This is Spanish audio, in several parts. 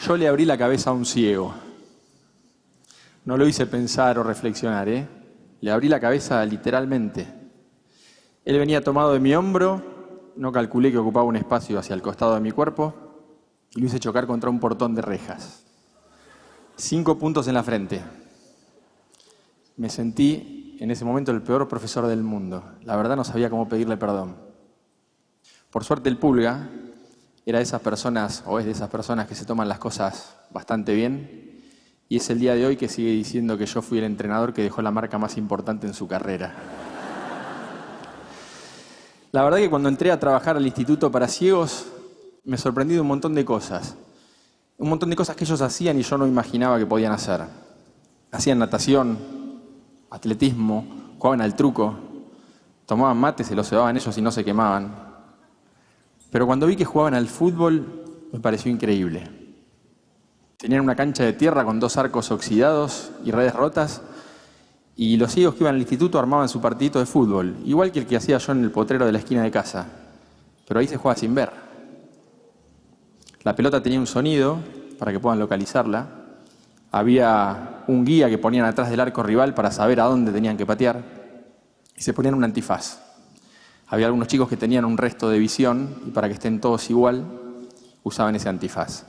Yo le abrí la cabeza a un ciego. No lo hice pensar o reflexionar, ¿eh? Le abrí la cabeza literalmente. Él venía tomado de mi hombro, no calculé que ocupaba un espacio hacia el costado de mi cuerpo y lo hice chocar contra un portón de rejas. 5 puntos en la frente. Me sentí en ese momento el peor profesor del mundo. La verdad no sabía cómo pedirle perdón. Por suerte el Pulga era de esas personas, o es de esas personas que se toman las cosas bastante bien, y es el día de hoy que sigue diciendo que yo fui el entrenador que dejó la marca más importante en su carrera. La verdad que cuando entré a trabajar al Instituto para Ciegos, me sorprendí de un montón de cosas. Un montón de cosas que ellos hacían y yo no imaginaba que podían hacer. Hacían natación, atletismo, jugaban al truco, tomaban mate, se lo cebaban ellos y no se quemaban. Pero cuando vi que jugaban al fútbol, me pareció increíble. Tenían una cancha de tierra con 2 arcos oxidados y redes rotas, y los ciegos que iban al instituto armaban su partidito de fútbol, igual que el que hacía yo en el potrero de la esquina de casa. Pero ahí se juega sin ver. La pelota tenía un sonido para que puedan localizarla. Había un guía que ponían atrás del arco rival para saber a dónde tenían que patear. Y se ponían un antifaz. Había algunos chicos que tenían un resto de visión y para que estén todos igual, usaban ese antifaz.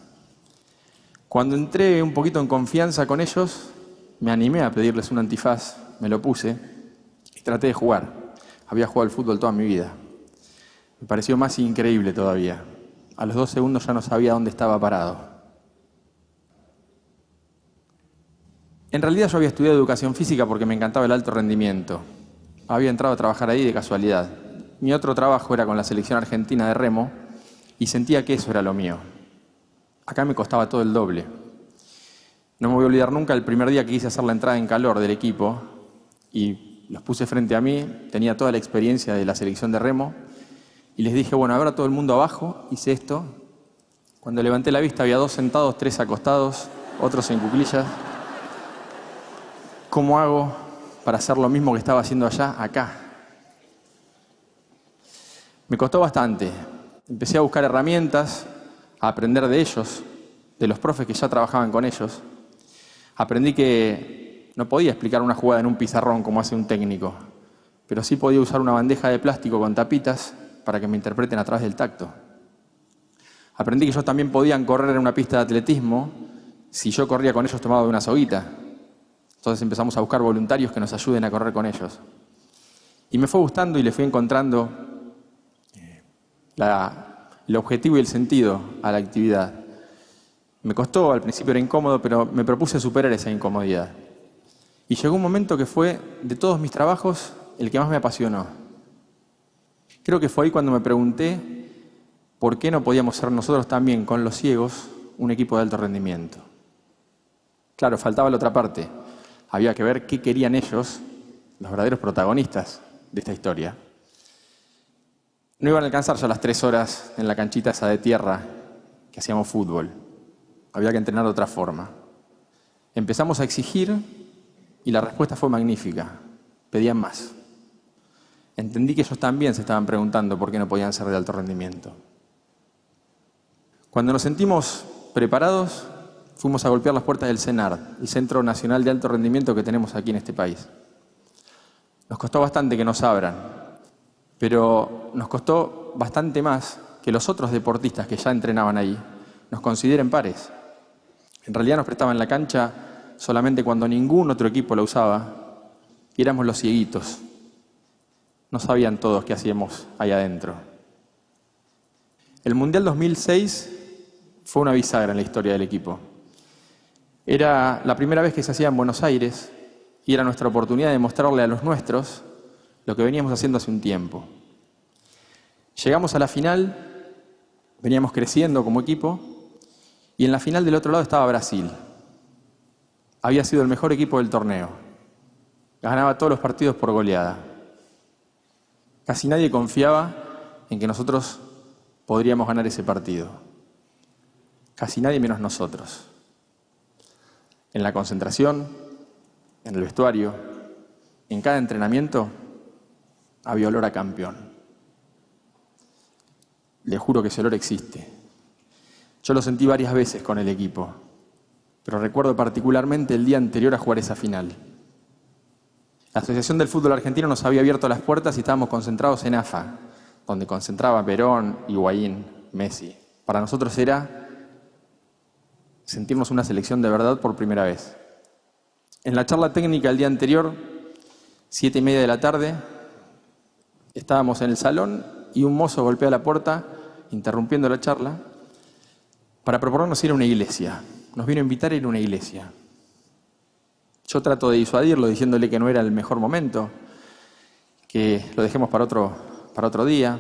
Cuando entré un poquito en confianza con ellos, me animé a pedirles un antifaz, me lo puse y traté de jugar. Había jugado al fútbol toda mi vida. Me pareció más increíble todavía. A los 2 segundos ya no sabía dónde estaba parado. En realidad yo había estudiado educación física porque me encantaba el alto rendimiento. Había entrado a trabajar ahí de casualidad. Mi otro trabajo era con la selección argentina de remo y sentía que eso era lo mío. Acá me costaba todo el doble. No me voy a olvidar nunca el primer día que quise hacer la entrada en calor del equipo y los puse frente a mí, tenía toda la experiencia de la selección de remo y les dije, bueno, ahora todo el mundo abajo, hice esto. Cuando levanté la vista había 2 sentados, 3 acostados, otros en cuclillas. ¿Cómo hago para hacer lo mismo que estaba haciendo allá, acá? Me costó bastante. Empecé a buscar herramientas, a aprender de ellos, de los profes que ya trabajaban con ellos. Aprendí que no podía explicar una jugada en un pizarrón como hace un técnico, pero sí podía usar una bandeja de plástico con tapitas para que me interpreten a través del tacto. Aprendí que ellos también podían correr en una pista de atletismo si yo corría con ellos tomado de una soguita. Entonces empezamos a buscar voluntarios que nos ayuden a correr con ellos. Y me fue gustando y le fui encontrando el objetivo y el sentido a la actividad. Me costó, al principio era incómodo, pero me propuse superar esa incomodidad. Y llegó un momento que fue, de todos mis trabajos, el que más me apasionó. Creo que fue ahí cuando me pregunté por qué no podíamos ser nosotros también, con los ciegos, un equipo de alto rendimiento. Claro, faltaba la otra parte. Había que ver qué querían ellos, los verdaderos protagonistas de esta historia. No iban a alcanzar ya las 3 horas en la canchita esa de tierra que hacíamos fútbol. Había que entrenar de otra forma. Empezamos a exigir y la respuesta fue magnífica. Pedían más. Entendí que ellos también se estaban preguntando por qué no podían ser de alto rendimiento. Cuando nos sentimos preparados, fuimos a golpear las puertas del CENAR, el Centro Nacional de Alto Rendimiento que tenemos aquí en este país. Nos costó bastante que nos abran, pero nos costó bastante más que los otros deportistas que ya entrenaban ahí nos consideren pares. En realidad nos prestaban la cancha solamente cuando ningún otro equipo la usaba y éramos los cieguitos. No sabían todos qué hacíamos ahí adentro. El Mundial 2006 fue una bisagra en la historia del equipo. Era la primera vez que se hacía en Buenos Aires y era nuestra oportunidad de mostrarle a los nuestros lo que veníamos haciendo hace un tiempo. Llegamos a la final, veníamos creciendo como equipo y en la final del otro lado estaba Brasil. Había sido el mejor equipo del torneo. Ganaba todos los partidos por goleada. Casi nadie confiaba en que nosotros podríamos ganar ese partido. Casi nadie menos nosotros. En la concentración, en el vestuario, en cada entrenamiento, había olor a campeón. Le juro que ese olor existe. Yo lo sentí varias veces con el equipo, pero recuerdo particularmente el día anterior a jugar esa final. La Asociación del Fútbol Argentino nos había abierto las puertas y estábamos concentrados en AFA, donde concentraba Perón, Higuaín, Messi. Para nosotros era sentirnos una selección de verdad por primera vez. En la charla técnica el día anterior, 7:30 de la tarde, estábamos en el salón y un mozo golpea la puerta, interrumpiendo la charla, para proponernos ir a una iglesia. Nos vino a invitar a ir a una iglesia. Yo trato de disuadirlo diciéndole que no era el mejor momento, que lo dejemos para otro día.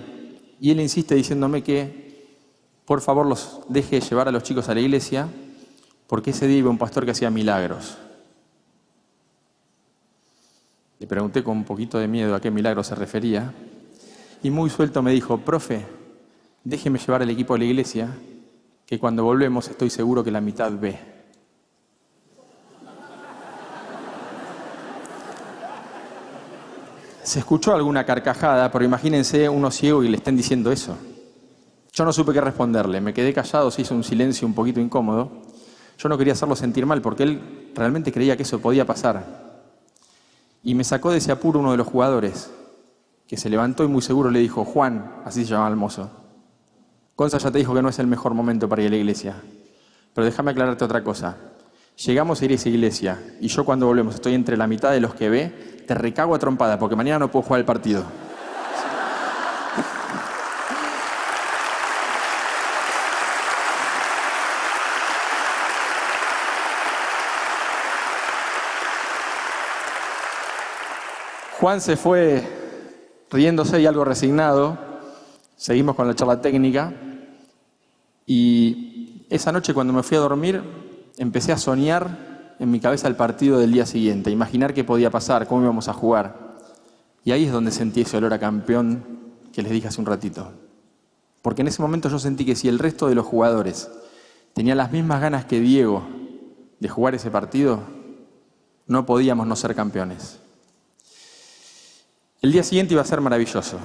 Y él insiste diciéndome que por favor los deje llevar a los chicos a la iglesia porque ese día iba un pastor que hacía milagros. Le pregunté con un poquito de miedo a qué milagro se refería y muy suelto me dijo: profe, déjeme llevar al equipo a la iglesia, que cuando volvemos estoy seguro que la mitad ve. Se escuchó alguna carcajada, pero imagínense uno ciego y le estén diciendo eso. Yo no supe qué responderle, me quedé callado, se hizo un silencio un poquito incómodo. Yo no quería hacerlo sentir mal porque él realmente creía que eso podía pasar. Y me sacó de ese apuro uno de los jugadores, que se levantó y muy seguro le dijo: Juan, así se llamaba el mozo, Gonza ya te dijo que no es el mejor momento para ir a la iglesia. Pero déjame aclararte otra cosa. Llegamos a ir a esa iglesia y yo cuando volvemos estoy entre la mitad de los que ve, te recago a trompada porque mañana no puedo jugar el partido. Juan se fue riéndose y algo resignado. Seguimos con la charla técnica. Y esa noche cuando me fui a dormir, empecé a soñar en mi cabeza el partido del día siguiente, imaginar qué podía pasar, cómo íbamos a jugar. Y ahí es donde sentí ese olor a campeón que les dije hace un ratito. Porque en ese momento yo sentí que si el resto de los jugadores tenían las mismas ganas que Diego de jugar ese partido, no podíamos no ser campeones. El día siguiente iba a ser maravilloso.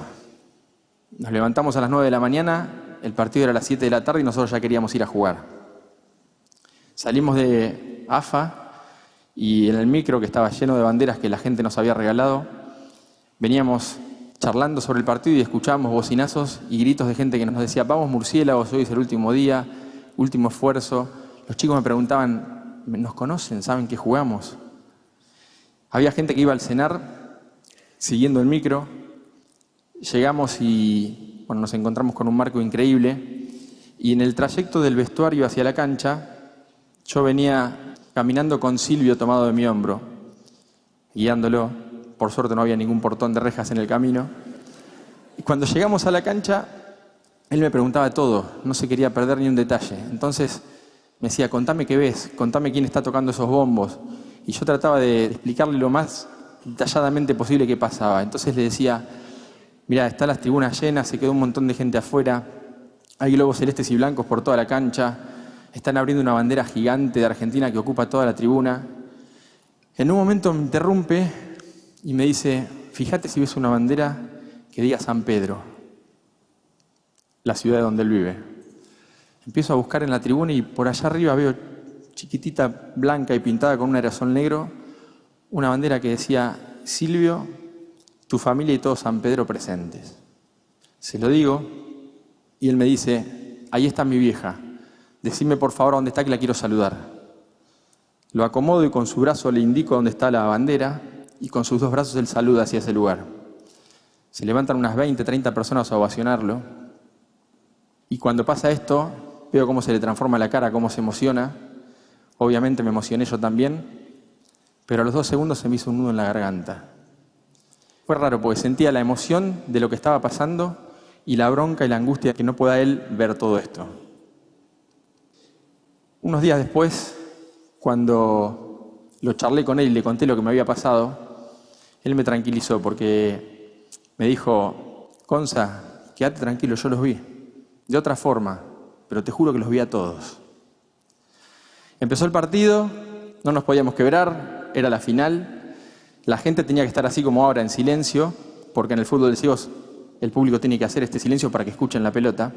Nos levantamos a las 9 de la mañana, el partido era a las 7 de la tarde y nosotros ya queríamos ir a jugar. Salimos de AFA y en el micro, que estaba lleno de banderas que la gente nos había regalado, veníamos charlando sobre el partido y escuchábamos bocinazos y gritos de gente que nos decía: vamos murciélagos, hoy es el último día, último esfuerzo. Los chicos me preguntaban: ¿nos conocen? ¿Saben que jugamos? Había gente que iba al cenar siguiendo el micro. Llegamos y nos encontramos con un marco increíble y en el trayecto del vestuario hacia la cancha yo venía caminando con Silvio tomado de mi hombro, guiándolo. Por suerte no había ningún portón de rejas en el camino. Y cuando llegamos a la cancha, él me preguntaba todo, no se quería perder ni un detalle. Entonces me decía: contame qué ves, contame quién está tocando esos bombos. Y yo trataba de explicarle lo más detalladamente posible qué pasaba. Entonces le decía: mirá, están las tribunas llenas, se quedó un montón de gente afuera, hay globos celestes y blancos por toda la cancha, están abriendo una bandera gigante de Argentina que ocupa toda la tribuna. En un momento me interrumpe y me dice: fíjate si ves una bandera que diga San Pedro, la ciudad donde él vive. Empiezo a buscar en la tribuna y por allá arriba veo, chiquitita, blanca y pintada con un aerosol negro, una bandera que decía: Silvio, tu familia y todo San Pedro presentes. Se lo digo y él me dice: ahí está mi vieja, decime por favor dónde está que la quiero saludar. Lo acomodo y con su brazo le indico dónde está la bandera y con sus dos brazos él saluda hacia ese lugar. Se levantan unas 20, 30 personas a ovacionarlo y cuando pasa esto veo cómo se le transforma la cara, cómo se emociona. Obviamente me emocioné yo también, pero a los 2 segundos se me hizo un nudo en la garganta. Fue raro porque sentía la emoción de lo que estaba pasando y la bronca y la angustia de que no pueda él ver todo esto. Unos días después, cuando lo charlé con él y le conté lo que me había pasado, él me tranquilizó porque me dijo: Gonza, quédate tranquilo, yo los vi. De otra forma, pero te juro que los vi a todos. Empezó el partido, no nos podíamos quebrar, era la final. La gente tenía que estar así como ahora, en silencio, porque en el fútbol de ciegos el público tiene que hacer este silencio para que escuchen la pelota.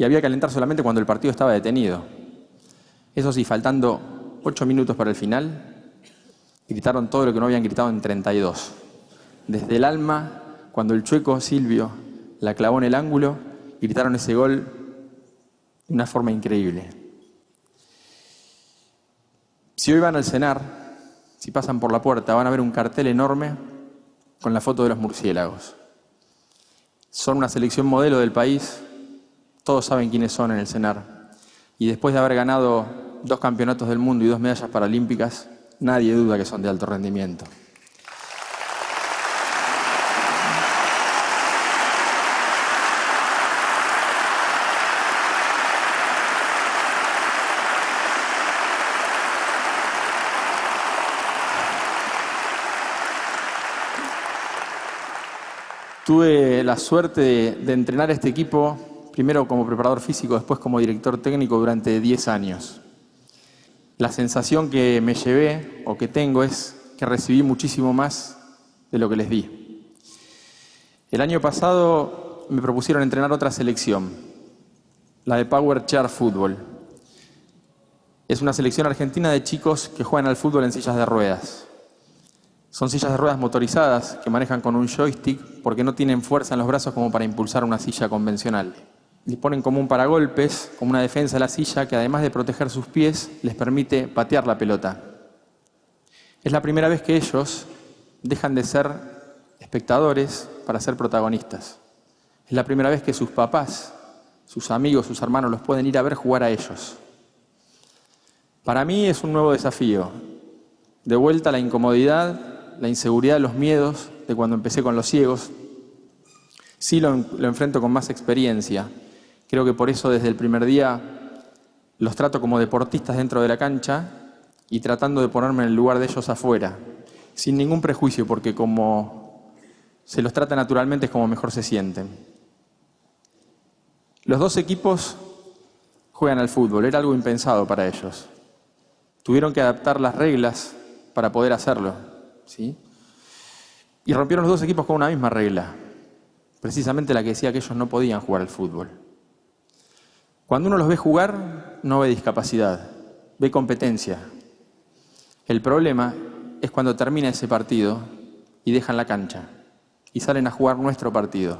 y había que alentar solamente cuando el partido estaba detenido. Eso sí, faltando 8 minutos para el final, gritaron todo lo que no habían gritado en 32. Desde el alma, cuando el chueco Silvio la clavó en el ángulo, gritaron ese gol de una forma increíble. Si hoy van al cenar, si pasan por la puerta, van a ver un cartel enorme con la foto de los murciélagos. Son una selección modelo del país, todos saben quiénes son en el cenar. Y después de haber ganado 2 campeonatos del mundo y 2 medallas paralímpicas, nadie duda que son de alto rendimiento. Tuve la suerte de entrenar a este equipo, primero como preparador físico, después como director técnico durante 10 años. La sensación que me llevé, o que tengo, es que recibí muchísimo más de lo que les di. El año pasado me propusieron entrenar otra selección, la de Power Chair Fútbol. Es una selección argentina de chicos que juegan al fútbol en sillas de ruedas. Son sillas de ruedas motorizadas que manejan con un joystick porque no tienen fuerza en los brazos como para impulsar una silla convencional. Les ponen como un paragolpes, como una defensa a la silla que además de proteger sus pies, les permite patear la pelota. Es la primera vez que ellos dejan de ser espectadores para ser protagonistas. Es la primera vez que sus papás, sus amigos, sus hermanos los pueden ir a ver jugar a ellos. Para mí es un nuevo desafío. De vuelta a la incomodidad, la inseguridad, los miedos de cuando empecé con los ciegos. Sí lo enfrento con más experiencia. Creo que por eso desde el primer día los trato como deportistas dentro de la cancha y tratando de ponerme en el lugar de ellos afuera, sin ningún prejuicio, porque como se los trata naturalmente es como mejor se sienten. Los 2 equipos juegan al fútbol, era algo impensado para ellos. Tuvieron que adaptar las reglas para poder hacerlo, ¿sí? Y rompieron los 2 equipos con una misma regla, precisamente la que decía que ellos no podían jugar al fútbol. Cuando uno los ve jugar, no ve discapacidad, ve competencia. El problema es cuando termina ese partido y dejan la cancha y salen a jugar nuestro partido,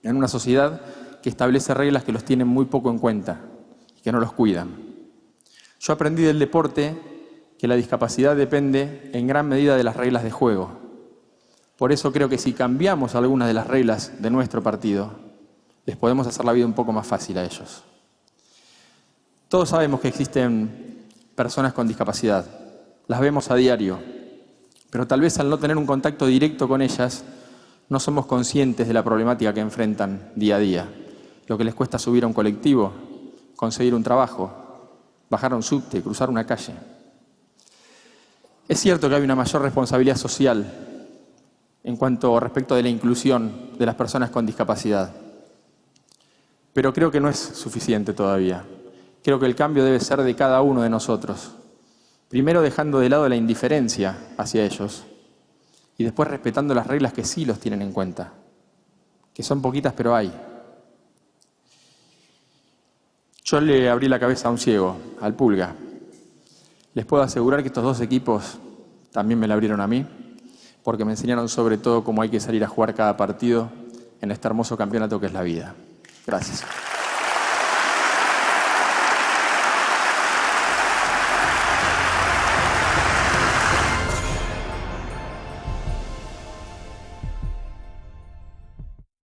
en una sociedad que establece reglas que los tienen muy poco en cuenta y que no los cuidan. Yo aprendí del deporte que la discapacidad depende en gran medida de las reglas de juego. Por eso creo que si cambiamos algunas de las reglas de nuestro partido, les podemos hacer la vida un poco más fácil a ellos. Todos sabemos que existen personas con discapacidad, las vemos a diario, pero tal vez al no tener un contacto directo con ellas, no somos conscientes de la problemática que enfrentan día a día. Lo que les cuesta subir a un colectivo, conseguir un trabajo, bajar a un subte, cruzar una calle. Es cierto que hay una mayor responsabilidad social en cuanto respecto de la inclusión de las personas con discapacidad, pero creo que no es suficiente todavía. Creo que el cambio debe ser de cada uno de nosotros. Primero dejando de lado la indiferencia hacia ellos y después respetando las reglas que sí los tienen en cuenta, que son poquitas pero hay. Yo le abrí la cabeza a un ciego, al Pulga. Les puedo asegurar que estos 2 equipos también me la abrieron a mí, porque me enseñaron sobre todo cómo hay que salir a jugar cada partido en este hermoso campeonato que es la vida. Gracias.